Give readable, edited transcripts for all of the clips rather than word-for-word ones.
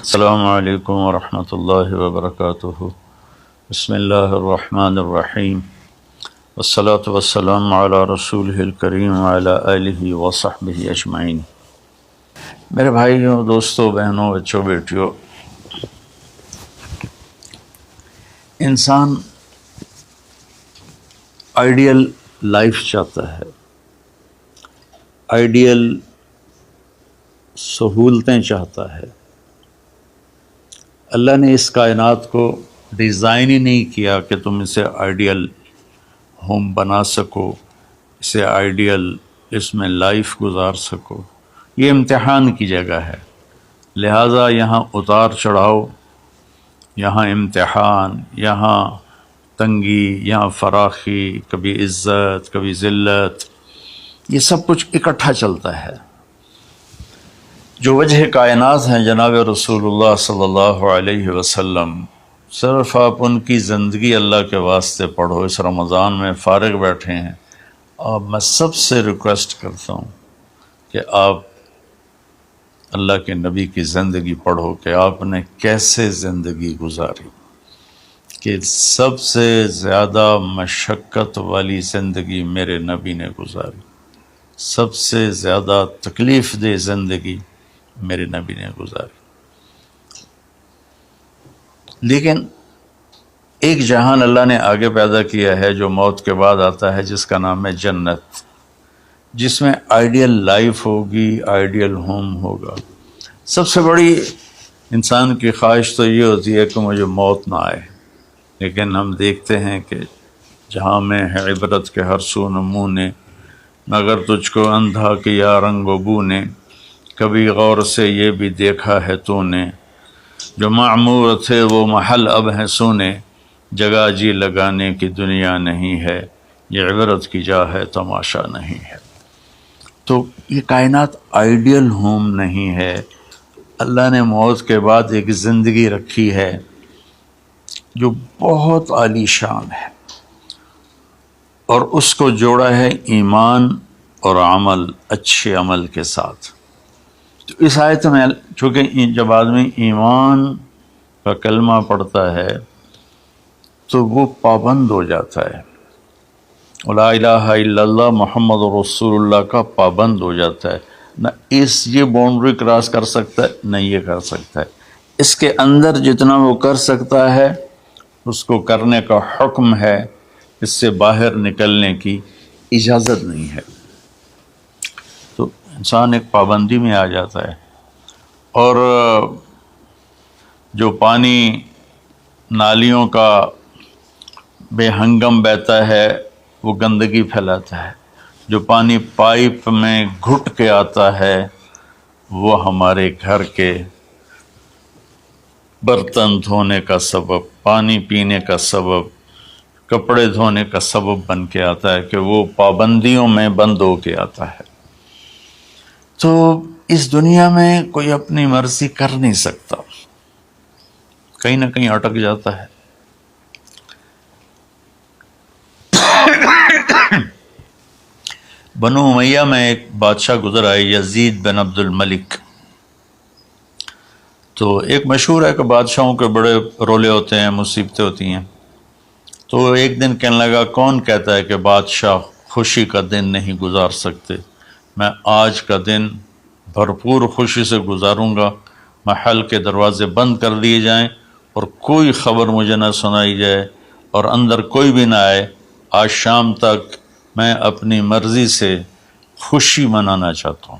السلام علیکم ورحمۃ اللہ وبرکاتہ۔ بسم اللہ الرحمن الرحیم، والصلاة والسلام علی رسولہ الکریم وعلی آلہ وصحبہ اجمعین۔ میرے بھائیوں، دوستوں، بہنوں، بچوں، بیٹیوں، انسان آئیڈیل لائف چاہتا ہے، آئیڈیل سہولتیں چاہتا ہے۔ اللہ نے اس کائنات کو ڈیزائن ہی نہیں کیا کہ تم اسے آئیڈیل ہوم بنا سکو، اسے آئیڈیل اس میں لائف گزار سکو۔ یہ امتحان کی جگہ ہے، لہٰذا یہاں اتار چڑھاؤ، یہاں امتحان، یہاں تنگی، یہاں فراخی، کبھی عزت، کبھی ذلت، یہ سب کچھ اکٹھا چلتا ہے۔ جو وجہ کائنات ہیں جناب رسول اللہ صلی اللہ علیہ وسلم، صرف آپ ان کی زندگی اللہ کے واسطے پڑھو۔ اس رمضان میں فارغ بیٹھے ہیں، اور میں سب سے ریکویسٹ کرتا ہوں کہ آپ اللہ کے نبی کی زندگی پڑھو کہ آپ نے کیسے زندگی گزاری، کہ سب سے زیادہ مشقت والی زندگی میرے نبی نے گزاری، سب سے زیادہ تکلیف دہ زندگی میرے نبی نے گزاری۔ لیکن ایک جہان اللہ نے آگے پیدا کیا ہے جو موت کے بعد آتا ہے، جس کا نام ہے جنت، جس میں آئیڈیل لائف ہوگی، آئیڈیل ہوم ہوگا۔ سب سے بڑی انسان کی خواہش تو یہ ہوتی ہے کہ مجھے موت نہ آئے، لیکن ہم دیکھتے ہیں کہ جہاں میں ہے عبرت کے ہر سو نمونے، مگر تجھ کو اندھا کیا رنگ و بو نے، کبھی غور سے یہ بھی دیکھا ہے تو نے، جو معمور تھے وہ محل اب ہیں سونے، جگہ جی لگانے کی دنیا نہیں ہے، یہ عبرت کی جا ہے تماشا نہیں ہے۔ تو یہ کائنات آئیڈیل ہوم نہیں ہے۔ اللہ نے موت کے بعد ایک زندگی رکھی ہے جو بہت عالی شان ہے، اور اس کو جوڑا ہے ایمان اور عمل، اچھے عمل کے ساتھ۔ تو اس آیت میں چونکہ جب آدمی ایمان کا کلمہ پڑھتا ہے تو وہ پابند ہو جاتا ہے، لا الہ الا اللہ محمد رسول اللہ کا پابند ہو جاتا ہے، نہ یہ باؤنڈری کراس کر سکتا ہے، نہ یہ کر سکتا ہے۔ اس کے اندر جتنا وہ کر سکتا ہے اس کو کرنے کا حکم ہے، اس سے باہر نکلنے کی اجازت نہیں ہے۔ تو انسان ایک پابندی میں آ جاتا ہے، اور جو پانی نالیوں کا بے ہنگم بہتا ہے وہ گندگی پھیلاتا ہے، جو پانی پائپ میں گھٹ کے آتا ہے وہ ہمارے گھر کے برتن دھونے کا سبب، پانی پینے کا سبب، کپڑے دھونے کا سبب بن کے آتا ہے، کہ وہ پابندیوں میں بند ہو کے آتا ہے۔ تو اس دنیا میں کوئی اپنی مرضی کر نہیں سکتا، کہیں نہ کہیں اٹک جاتا ہے۔ بنو امیہ میں ایک بادشاہ گزر آئے، یزید بن عبد الملک۔ تو ایک مشہور ہے کہ بادشاہوں کے بڑے رولے ہوتے ہیں، مصیبتیں ہوتی ہیں۔ تو ایک دن کہنے لگا، کون کہتا ہے کہ بادشاہ خوشی کا دن نہیں گزار سکتے؟ میں آج کا دن بھرپور خوشی سے گزاروں گا، محل کے دروازے بند کر دیے جائیں اور کوئی خبر مجھے نہ سنائی جائے اور اندر کوئی بھی نہ آئے۔ آج شام تک میں اپنی مرضی سے خوشی منانا چاہتا ہوں۔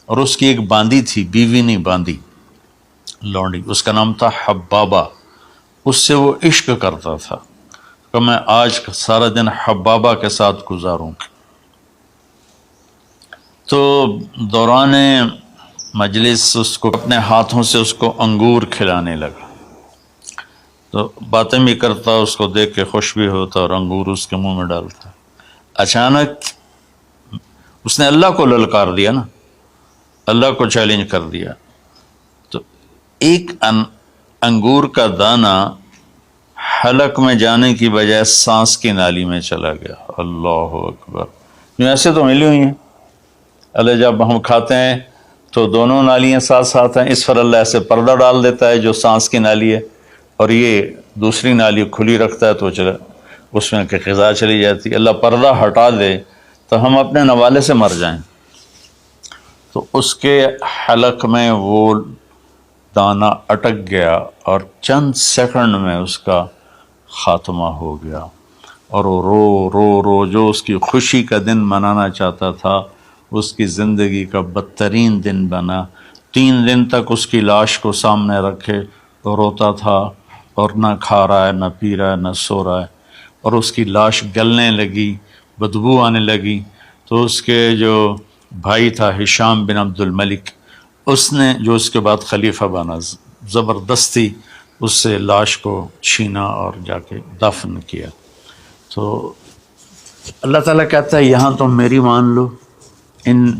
اور اس کی ایک باندی تھی، بیوی نہیں باندی، لونڈی، اس کا نام تھا حبابہ۔ اس سے وہ عشق کرتا تھا کہ میں آج سارا دن حبابہ کے ساتھ گزاروں۔ تو دوران مجلس اس کو اپنے ہاتھوں سے اس کو انگور کھلانے لگا، تو باتیں بھی کرتا، اس کو دیکھ کے خوش بھی ہوتا اور انگور اس کے منہ میں ڈالتا۔ اچانک اس نے اللہ کو للکار دیا نا، اللہ کو چیلنج کر دیا، تو ایک انگور کا دانہ حلق میں جانے کی بجائے سانس کی نالی میں چلا گیا۔ اللہ اکبر! ایسے تو ملی ہوئی ہیں، اللہ جب ہم کھاتے ہیں تو دونوں نالیاں ساتھ ساتھ ہیں، اس پر اللہ ایسے پردہ ڈال دیتا ہے جو سانس کی نالی ہے، اور یہ دوسری نالی کھلی رکھتا ہے تو چلا اس میں کہ غذا چلی جاتی. اللہ پردہ ہٹا دے تو ہم اپنے نوالے سے مر جائیں. تو اس کے حلق میں وہ دانہ اٹک گیا اور چند سیکنڈ میں اس کا خاتمہ ہو گیا، اور وہ رو رو رو جو اس کی خوشی کا دن منانا چاہتا تھا اس کی زندگی کا بدترین دن بنا. 3 دن تک اس کی لاش کو سامنے رکھے تو روتا تھا، اور نہ کھا رہا ہے، نہ پی رہا ہے، نہ سو رہا ہے، اور اس کی لاش گلنے لگی، بدبو آنے لگی. تو اس کے جو بھائی تھا ہشام بن عبد الملک، اس نے جو اس کے بعد خلیفہ بنا، زبردستی اس سے لاش کو چھینا اور جا کے دفن کیا. تو اللہ تعالیٰ کہتا ہے یہاں تم میری مان لو، ان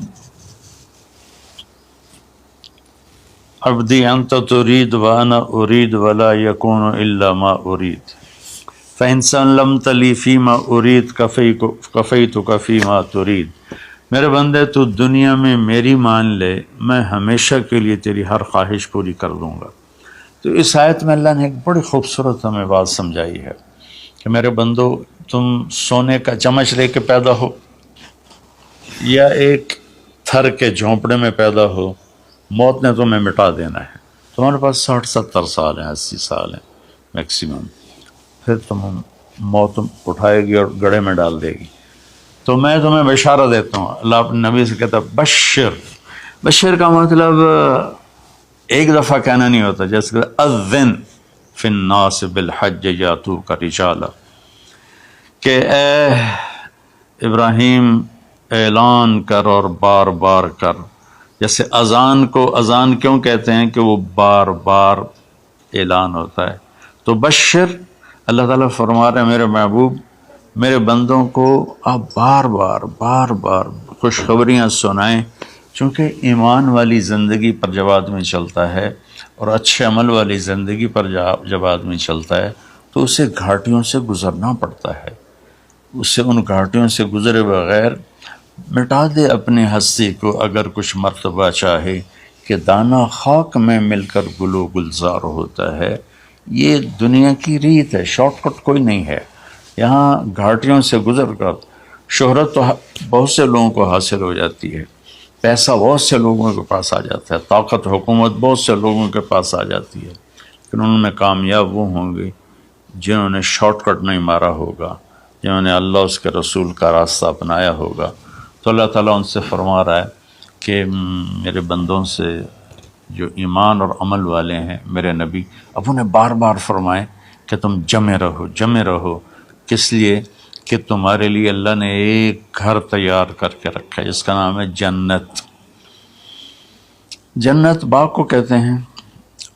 عبدی انت ترید وانا ارید ولا یکون الا ما ارید فإن سلمت لی فیما ارید کفیتک فیما ترید. میرے بندے تو دنیا میں میری مان لے، میں ہمیشہ کے لیے تیری ہر خواہش پوری کر دوں گا. تو اس آیت میں اللہ نے ایک بڑی خوبصورت ہمیں بات سمجھائی ہے کہ میرے بندو، تم سونے کا چمچ لے کے پیدا ہو یا ایک تھر کے جھونپڑے میں پیدا ہو، موت نے تمہیں مٹا دینا ہے. تمہارے پاس 60-70 سال ہیں، 80 سال ہیں میکسیمم، پھر موت اٹھائے گی اور گڑھے میں ڈال دے گی. تو میں تمہیں بشارہ دیتا ہوں. اللہ اپنے نبی سے کہتا بشر. بشر کا مطلب ایک دفعہ کہنا نہیں ہوتا، جیسے کہ اذن فی الناس بالحج یاتوک رجالا، کہ اے ابراہیم اعلان کر اور بار بار کر. جیسے اذان کو اذان کیوں کہتے ہیں کہ وہ بار بار اعلان ہوتا ہے. تو بشر، اللہ تعالیٰ فرما رہے ہیں میرے محبوب، میرے بندوں کو آپ بار بار خوشخبریاں سنائیں، چونکہ ایمان والی زندگی پر جب آدمی چلتا ہے اور اچھے عمل والی زندگی پر جب آدمی چلتا ہے تو اسے گھاٹیوں سے گزرنا پڑتا ہے. اسے ان گھاٹیوں سے گزرے بغیر مٹا دے اپنی ہستی کو اگر کچھ مرتبہ چاہے کہ دانہ خاک میں مل کر گل و گلزار ہوتا ہے. یہ دنیا کی ریت ہے، شارٹ کٹ کوئی نہیں ہے. یہاں گھاٹیوں سے گزر کر شہرت تو بہت سے لوگوں کو حاصل ہو جاتی ہے، پیسہ بہت سے لوگوں کے پاس آ جاتا ہے، طاقت حکومت بہت سے لوگوں کے پاس آ جاتی ہے، لیکن ان میں کامیاب وہ ہوں گے جنہوں نے شارٹ کٹ نہیں مارا ہوگا، جنہوں نے اللہ اس کے رسول کا راستہ اپنایا ہوگا. تو اللہ تعالیٰ ان سے فرما رہا ہے کہ میرے بندوں سے جو ایمان اور عمل والے ہیں میرے نبی، اب انہیں بار بار فرمائیں کہ تم جمے رہو. کس لیے؟ کہ تمہارے لیے اللہ نے ایک گھر تیار کر کے رکھا ہے جس کا نام ہے جنت. جنت باغ کو کہتے ہیں،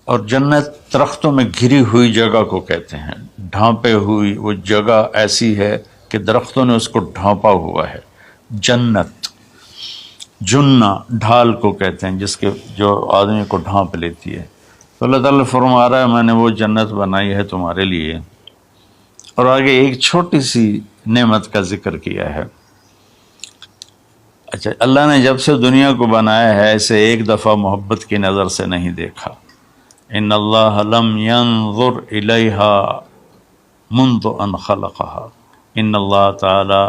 اور جنت درختوں میں گھری ہوئی جگہ کو کہتے ہیں. ڈھانپے ہوئی وہ جگہ ایسی ہے کہ درختوں نے اس کو ڈھانپا ہوا ہے. جنت جنہ ڈھال کو کہتے ہیں جس کے جو آدمی کو ڈھانپ لیتی ہے. تو اللہ تعالیٰ فرما رہا ہے میں نے وہ جنت بنائی ہے تمہارے لیے. اور آگے ایک چھوٹی سی نعمت کا ذکر کیا ہے. اچھا، اللہ نے جب سے دنیا کو بنایا ہے اسے ایک دفعہ محبت کی نظر سے نہیں دیکھا. ان اللہ لم ينظر الیہا منذ ان خلقها. ان اللہ تعالی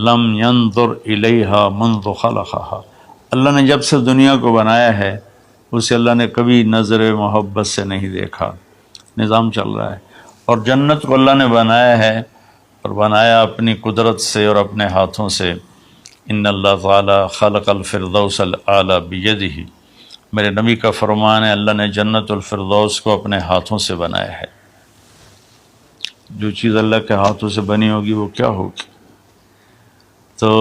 لم ينظر الیہا منذ خلقها. اللہ نے جب سے دنیا کو بنایا ہے اسے اللہ نے کبھی نظر محبت سے نہیں دیکھا. نظام چل رہا ہے. اور جنت کو اللہ نے بنایا ہے، اور بنایا اپنی قدرت سے اور اپنے ہاتھوں سے. ان اللہ تعالی خلق الفردوس الاعلی بیدہ. میرے نبی کا فرمان ہے اللہ نے جنت الفردوس کو اپنے ہاتھوں سے بنایا ہے. جو چیز اللہ کے ہاتھوں سے بنی ہوگی وہ کیا ہوگی؟ تو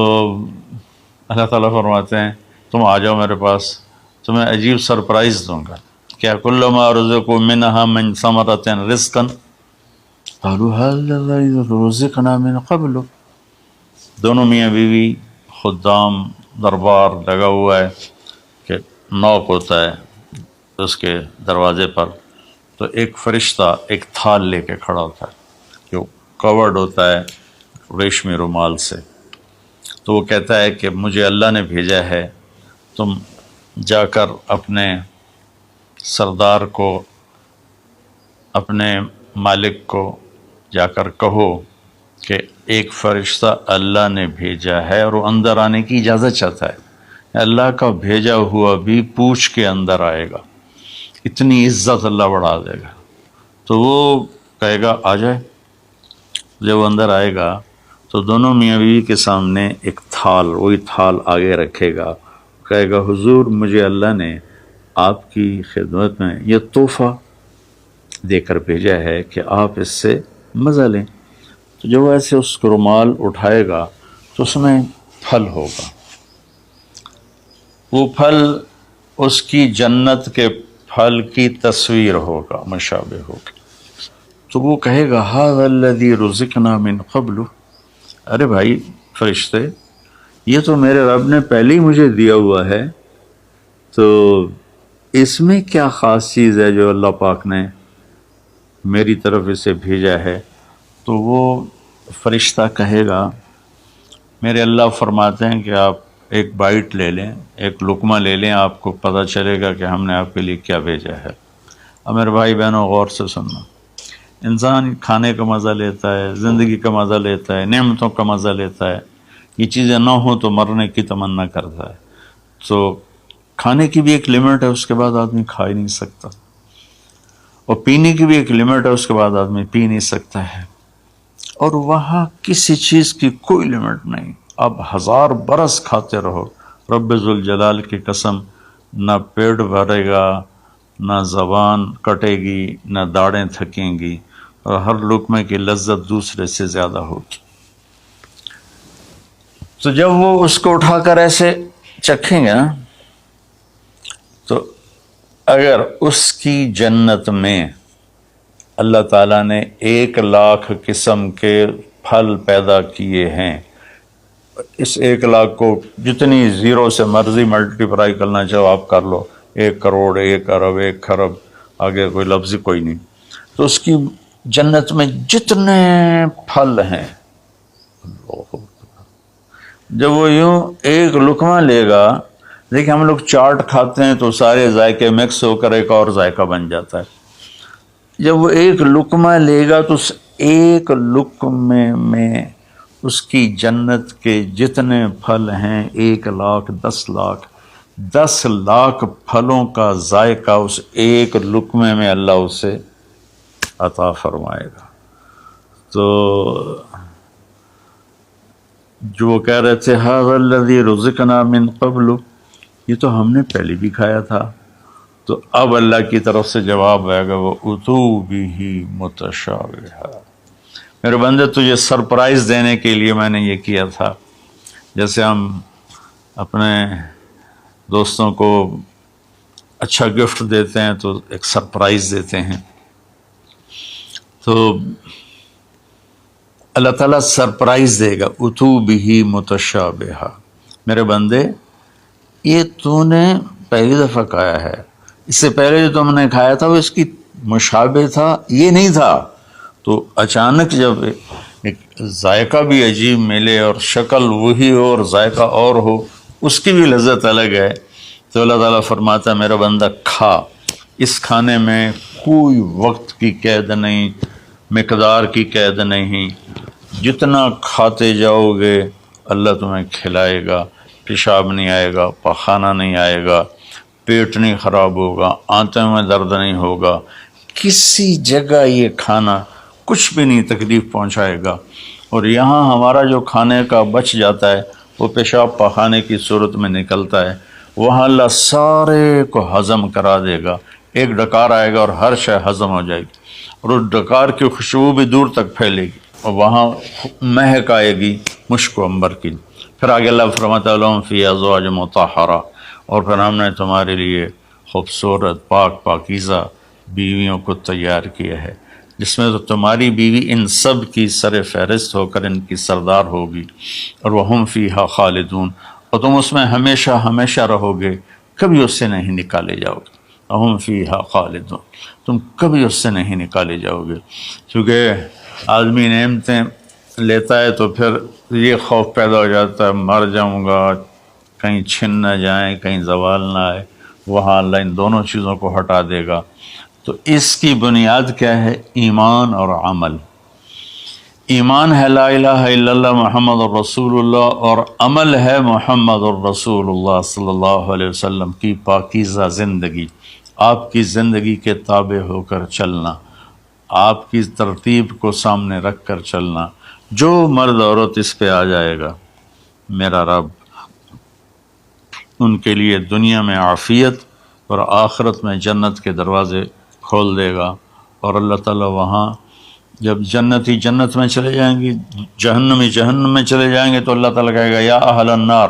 اللہ تعالیٰ فرماتے ہیں تم آ جاؤ میرے پاس، تمہیں عجیب سرپرائز دوں گا. کیا کلما رزقوا منہا من ثمرۃ رزقا قالوا هذا الذی رزقنا من قبل. دونوں میاں بیوی، خدام، دربار لگا ہوا ہے کہ نوک ہوتا ہے اس کے دروازے پر، تو ایک فرشتہ ایک تھال لے کے کھڑا ہوتا ہے جو کورڈ ہوتا ہے ریشمی رومال سے. تو وہ کہتا ہے کہ مجھے اللہ نے بھیجا ہے، تم جا کر اپنے سردار کو، اپنے مالک کو جا کر کہو کہ ایک فرشتہ اللہ نے بھیجا ہے اور وہ اندر آنے کی اجازت چاہتا ہے، اللہ کا بھیجا ہوا بھی پوچھ کے اندر آئے گا، اتنی عزت اللہ بڑھا دے گا۔ تو وہ کہے گا آ جائے۔ جب وہ اندر آئے گا تو دونوں میاں بیوی کے سامنے ایک تھال، وہی تھال آگے رکھے گا، کہے گا حضور مجھے اللہ نے آپ کی خدمت میں یہ تحفہ دے کر بھیجا ہے کہ آپ اس سے مزہ لیں۔ تو جب وہ ایسے اس رومال اٹھائے گا تو اس میں پھل ہوگا، وہ پھل اس کی جنت کے پھل کی تصویر ہوگا، مشابہ ہوگا۔ تو وہ کہے گا ھذا الذی رزقنا من قبل، ارے بھائی فرشتے، یہ تو میرے رب نے پہلے ہی مجھے دیا ہوا ہے، تو اس میں کیا خاص چیز ہے جو اللہ پاک نے میری طرف اسے بھیجا ہے؟ تو وہ فرشتہ کہے گا میرے اللہ فرماتے ہیں کہ آپ ایک بائٹ لے لیں، ایک لقمہ لے لیں، آپ کو پتہ چلے گا کہ ہم نے آپ کے لیے کیا بھیجا ہے۔ اب میرے بھائی بہنوں غور سے سننا، انسان کھانے کا مزہ لیتا ہے، زندگی کا مزہ لیتا ہے، نعمتوں کا مزہ لیتا ہے، یہ چیزیں نہ ہوں تو مرنے کی تمنا کرتا ہے۔ تو کھانے کی بھی ایک لمٹ ہے، اس کے بعد آدمی کھا ہی نہیں سکتا، اور پینے کی بھی ایک لمٹ ہے، اس کے بعد آدمی پی نہیں سکتا ہے، اور وہاں کسی چیز کی کوئی لمٹ نہیں، اب 1000 برس کھاتے رہو، رب ذوالجلال کی قسم نہ پیٹ بھرے گا، نہ زبان کٹے گی، نہ داڑیں تھکیں گی، اور ہر لقمے کی لذت دوسرے سے زیادہ ہوگی۔ تو جب وہ اس کو اٹھا کر ایسے چکھیں گے نا، تو اگر اس کی جنت میں اللہ تعالیٰ نے 1,00,000 قسم کے پھل پیدا کیے ہیں، اس 1,00,000 کو جتنی زیرو سے مرضی ملٹیپلائی کرنا چاہو آپ کر لو، 1 کروڑ، 1 ارب، 1 خرب، آگے کوئی لفظ کوئی نہیں۔ تو اس کی جنت میں جتنے پھل ہیں، جب وہ یوں ایک لقمہ لے گا، دیکھیں ہم لوگ چاٹ کھاتے ہیں تو سارے ذائقے مکس ہو کر ایک اور ذائقہ بن جاتا ہے، جب وہ ایک لقمہ لے گا تو اس ایک لقمے میں اس کی جنت کے جتنے پھل ہیں 1,00,000، 10,00,000، 10,00,000 پھلوں کا ذائقہ اس ایک لقمے میں اللہ اسے عطا فرمائے گا۔ تو جو وہ کہہ رہے تھے ھذا الذی رزقنا من قبل، یہ تو ہم نے پہلے بھی کھایا تھا، تو اب اللہ کی طرف سے جواب آئے گا وہ اتو بہ متشابہا، میرے بندے تجھے سرپرائز دینے کے لیے میں نے یہ کیا تھا، جیسے ہم اپنے دوستوں کو اچھا گفٹ دیتے ہیں تو ایک سرپرائز دیتے ہیں، تو اللہ تعالیٰ سرپرائز دے گا اتو بہ متشابہا، میرے بندے یہ تو نے پہلی دفعہ کھایا ہے، اس سے پہلے جو تم نے کھایا تھا وہ اس کی مشابہ تھا، یہ نہیں تھا۔ تو اچانک جب ایک ذائقہ بھی عجیب ملے اور شکل وہی ہو اور ذائقہ اور ہو، اس کی بھی لذت الگ ہے، تو اللہ تعالیٰ فرماتا ہے میرا بندہ کھا، اس کھانے میں کوئی وقت کی قید نہیں، مقدار کی قید نہیں، جتنا کھاتے جاؤ گے اللہ تمہیں کھلائے گا، پیشاب نہیں آئے گا، پاخانہ نہیں آئے گا، پیٹ نہیں خراب ہوگا، آنتوں میں درد نہیں ہوگا، کسی جگہ یہ کھانا کچھ بھی نہیں تکلیف پہنچائے گا، اور یہاں ہمارا جو کھانے کا بچ جاتا ہے وہ پیشاب پاخانے کی صورت میں نکلتا ہے، وہاں اللہ سارے کو ہضم کرا دے گا، ایک ڈکار آئے گا اور ہر شے ہضم ہو جائے گی، اور اس ڈکار کی خوشبو بھی دور تک پھیلے گی، اور وہاں مہک آئے گی مشک و عنبر کی۔ پھر آگے اللہ فرماتا ہے لہم فیہا ازواج مطہرہ، اور پھر ہم نے تمہارے لیے خوبصورت پاک پاکیزہ بیویوں کو تیار کیا ہے، جس میں تو تمہاری بیوی ان سب کی سر فہرست ہو کر ان کی سردار ہوگی، اور وہم فیہا خالدون، اور تم اس میں ہمیشہ ہمیشہ رہو گے، کبھی اس سے نہیں نکالے جاؤ گے، وہم فیہا خالدون، تم کبھی اس سے نہیں نکالے جاؤ گے، کیونکہ آدمی نعمتیں لیتا ہے تو پھر یہ خوف پیدا ہو جاتا ہے مر جاؤں گا، کہیں چھن نہ جائیں، کہیں زوال نہ آئے، وہاں اللہ ان دونوں چیزوں کو ہٹا دے گا۔ تو اس کی بنیاد کیا ہے؟ ایمان اور عمل۔ ایمان ہے لا الہ الا اللہ محمد الرسول اللہ، اور عمل ہے محمد الرسول اللہ صلی اللہ علیہ وسلم کی پاکیزہ زندگی، آپ کی زندگی کے تابع ہو کر چلنا، آپ کی ترتیب کو سامنے رکھ کر چلنا۔ جو مرد عورت اس پہ آ جائے گا، میرا رب ان کے لیے دنیا میں عافیت اور آخرت میں جنت کے دروازے کھول دے گا۔ اور اللہ تعالیٰ وہاں جب جنتی جنت میں چلے جائیں گے، جہنمی جہنم میں چلے جائیں گے، تو اللہ تعالیٰ کہے گا یا اہل النار،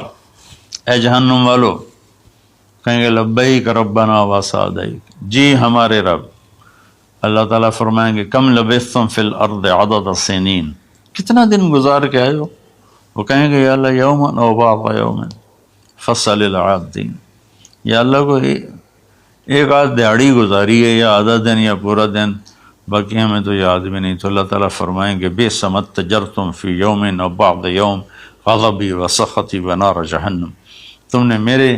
اے جہنم والو، کہیں گے لبیک ربنا وسعدیک، جی ہمارے رب۔ اللہ تعالیٰ فرمائیں گے کم لبثتم فی الارض عدد سنین، کتنا دن گزار کے آئے ہو؟ وہ کہیں گے یا اللہ یوما او بعض یوم فصل العادین، یا اللہ کو ایک آدھ دیہڑی گزاری ہے، یا آدھا دن یا پورا دن، باقی ہمیں تو یاد بھی نہیں۔ تو اللہ تعالیٰ فرمائیں گے بئس ما اتجرتم فی یوم او بعض یوم غضبی وسخطی ونار جہنم، تم نے میرے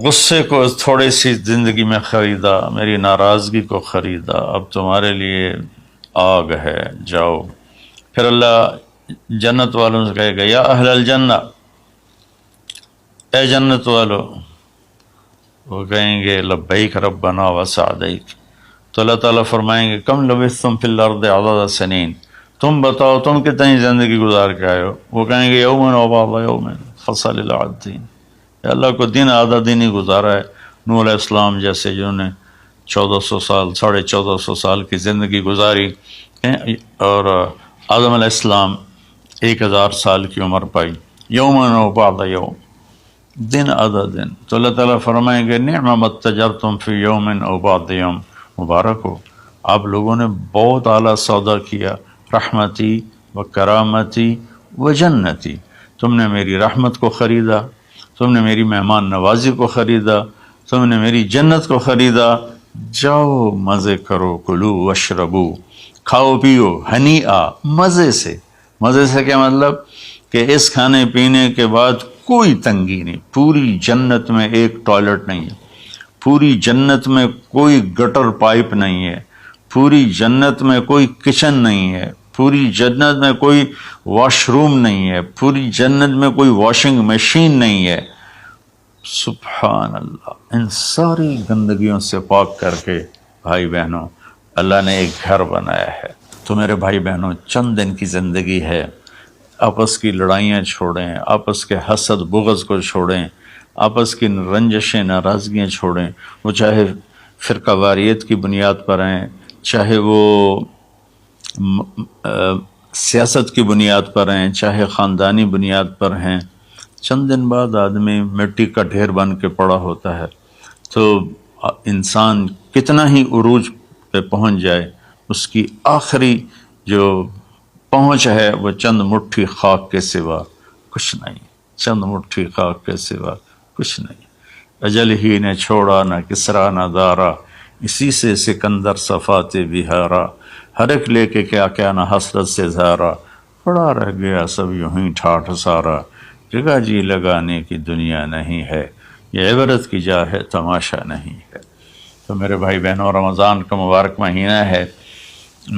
غصے کو تھوڑی سی زندگی میں خریدا، میری ناراضگی کو خریدا، اب تمہارے لیے آگ ہے، جاؤ۔ پھر اللہ جنت والوں سے کہے گا یا اہل الجنہ، اے جنت والو، وہ کہیں گے لبیک ربنا وسعدیک۔ تو اللہ تعالیٰ فرمائیں گے کم لبثتم فی الارض عدد سنین، تم بتاؤ تم کتنی زندگی گزار کے آئے ہو؟ وہ کہیں گے یومن و بعض یومن فصل العادین، یا اللہ کو دن آدھا دن ہی گزارا ہے۔ نوح علیہ السلام جیسے جنہوں نے 1400 سال 1450 سال کی زندگی گزاری، اور آدم علیہ السلام 1000 سال کی عمر پائی، یومن و بعض یوم، دن آدھا دن۔ تو اللہ تعالیٰ فرمائیں گے نعم ما اتجرتم فی یوم او بعض یوم، مبارک ہو، آپ لوگوں نے بہت اعلیٰ سودا کیا، رحمتی و کرامتی و جنتی، تم نے میری رحمت کو خریدا، تم نے میری مہمان نوازی کو خریدا، تم نے میری جنت کو خریدا، جاؤ مزے کرو، کلو واشربو، کھاؤ پیو، ہنیئا، مزے سے۔ مزے سے کیا مطلب؟ کہ اس کھانے پینے کے بعد کوئی تنگی نہیں، پوری جنت میں ایک ٹوائلٹ نہیں ہے، پوری جنت میں کوئی گٹر پائپ نہیں ہے، پوری جنت میں کوئی کچن نہیں ہے، پوری جنت میں کوئی واش روم نہیں ہے، پوری جنت میں کوئی واشنگ مشین نہیں ہے۔ سبحان اللہ، ان ساری گندگیوں سے پاک کر کے بھائی بہنوں اللہ نے ایک گھر بنایا ہے۔ تو میرے بھائی بہنوں، چند دن کی زندگی ہے، آپس کی لڑائیاں چھوڑیں، آپس کے حسد بغض کو چھوڑیں، آپس کی رنجشیں ناراضگیاں چھوڑیں، وہ چاہے فرقہ واریت کی بنیاد پر ہیں، چاہے وہ سیاست کی بنیاد پر ہیں، چاہے خاندانی بنیاد پر ہیں۔ چند دن بعد آدمی مٹی کا ڈھیر بن کے پڑا ہوتا ہے، تو انسان کتنا ہی عروج پہ پہنچ جائے، اس کی آخری جو پہنچ ہے وہ چند مٹھی خاک کے سوا کچھ نہیں، چند مٹھی خاک کے سوا کچھ نہیں۔ اجل ہی نے چھوڑا نہ کسرا نہ دارا، اسی سے سکندر صفات بہارا، ہر ایک لے کے کیا کیا نہ حسرت سے زارا، پڑا رہ گیا سب یوں ہی ٹھاٹھ سارا، جگہ جی لگانے کی دنیا نہیں ہے، یہ عبرت کی جا ہے تماشا نہیں ہے۔ تو میرے بھائی بہنوں، رمضان کا مبارک مہینہ ہے،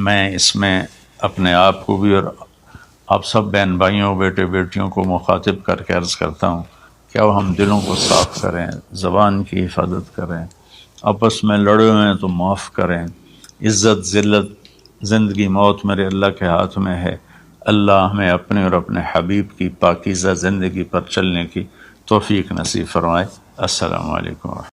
میں اس میں اپنے آپ کو بھی اور آپ سب بہن بھائیوں بیٹے بیٹیوں کو مخاطب کر کے عرض کرتا ہوں کہ اب ہم دلوں کو صاف کریں، زبان کی حفاظت کریں، آپس میں لڑے ہوئے ہیں تو معاف کریں۔ عزت ذلت زندگی موت میرے اللہ کے ہاتھ میں ہے۔ اللہ ہمیں اپنے اور اپنے حبیب کی پاکیزہ زندگی پر چلنے کی توفیق نصیب فرمائے۔ السلام علیکم۔